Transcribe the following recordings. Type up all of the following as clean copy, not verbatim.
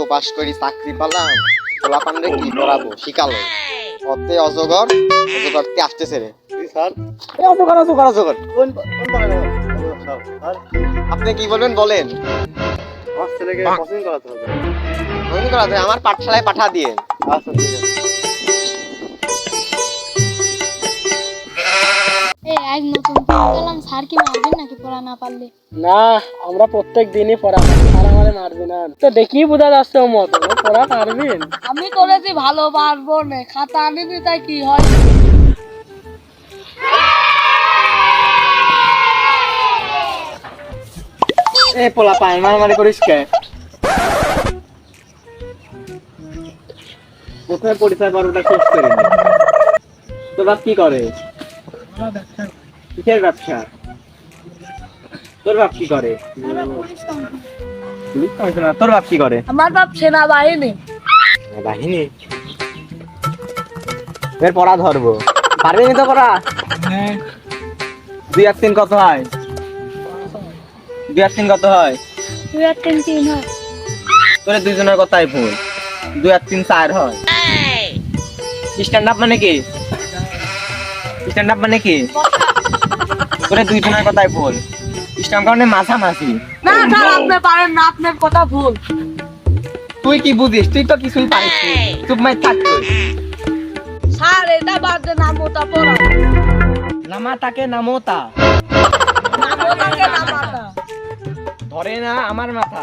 Pass করি চাকরি পালাম, পোলাপানরে কি করাবো শিখালো। অতে অজগর অজগরতে আসতেছে রে স্যার এ অজগর অজগর অজগর কোন কোন ধরনের স্যার আপনি কি বলবেন বলেন। আমার ছেলেকে কোচিং করাতে হবে। কোচিং করাতে আমার পাঠশালায় পাঠা দিয়ে। আচ্ছা ঠিক আছে। আজ নতুন পেলাম, স্যার কি মারবেন নাকি পড়া না পারলে? না, আমরা প্রত্যেক দিনই পড়া করি, স্যার আমাদের মারবে না। তো দেখি বোঝা যাচ্ছে ও মত পড়া পারবেন। আমি করেছি ভালো, পারবো না, খাতা আনিনি তাই কি হয়। এ পোলা পায় মারামারি করিস কে? কোথায় পরিচয় পর্বটা শেষ করিনি। তোর বাপ কি করে? কিসের ব্যবসা? তোর বাপ কি করে? Police commissioner. তোর বাপ কি করে? আমার বাপ সেনাবাহিনী। বাহিনী। এর পড়া ধরবো, পারবি তো পড়া? হ্যাঁ, 2 আর 3 কত হয়? 2 আর 3 কত হয়? 2 আর 3 3 হয়। তোরে দুইজনের কথাই ভুল। 2 আর 3 4 হয়। স্ট্যান্ড আপ মানে কি? স্ট্যান্ড আপ মানে কি? তোরে দুইজনের কথাই ভুল। স্ট্যান্ড আপ মানে মাঝামাঝি। না স্যার, আপনি পারেন না, আপনার কথা ভুল। তুই কি বুঝিস? তুই তো কিছুই পারিস না। চুপ মাই থাক তুই। স্যার এটা বাদ দেন, নামোটা পড়া। নামাতাকে নামোতা। নামোটাকে নামাতা। ধরে না আমার মাথা।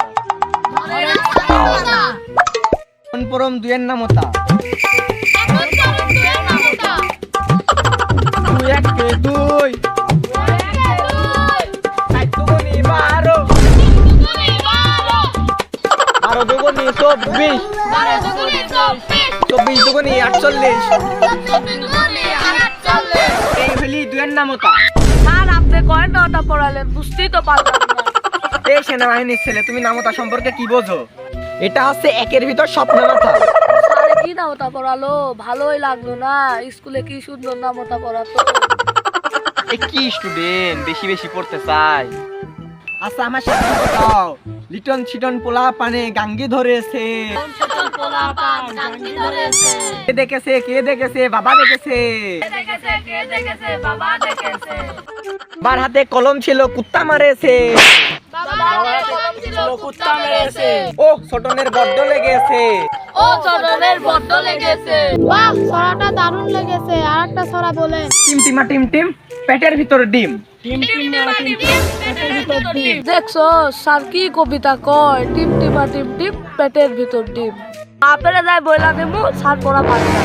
ধরে না নামাতা। কোন পরম দুয়ের নামোতা। এখন করুন 2 এর নামটা। 2 1 2 2 4 দুগুনি 12 12 দুগুনি 24 24 দুগুনি 48 এই হলি দুয়ের নামোতা। স্যার আপনি কয় নটা পড়ালেন, বুঝতেই তো পারলাম না। এই সেনাবাহিনীর ছেলে, তুমি নামতা সম্পর্কে কি বোঝো? এটা হচ্ছে একের ভিতর স্বপ্ন মাথা। স্যার কি নামটা পড়ালো, ভালোই লাগলো না। স্কুলে কি সুন্দর নামটা পড়াতো। এই কি স্টুডেন্ট বেশি বেশি পড়তে চাই। আচ্ছা আমার সাথে দাও। লিটন ছিটন পোলা পানে গাঙ্গি ধরেছে। কে দেখেছে? কে দেখেছে? বাবা দেখেছে। বার হাতে কলম ছিল, কুত্তা মারেছে। ও ছোটনের বড্ড লেগেছে। ও চরণের বড্ড লেগেছে। বাহ, ছড়াটা দারুণ লেগেছে। আরেকটা ছড়া বলেন। টিম টিমা টিম টিম পেটের ভিতর ডিম। দেখছো স্যার কি কবিতা কয়, টিম টিমা টিম টিম পেটের ভিতর ডিম। আপনারা যাই বইলা দেবো, স্যার পড়া পারে না।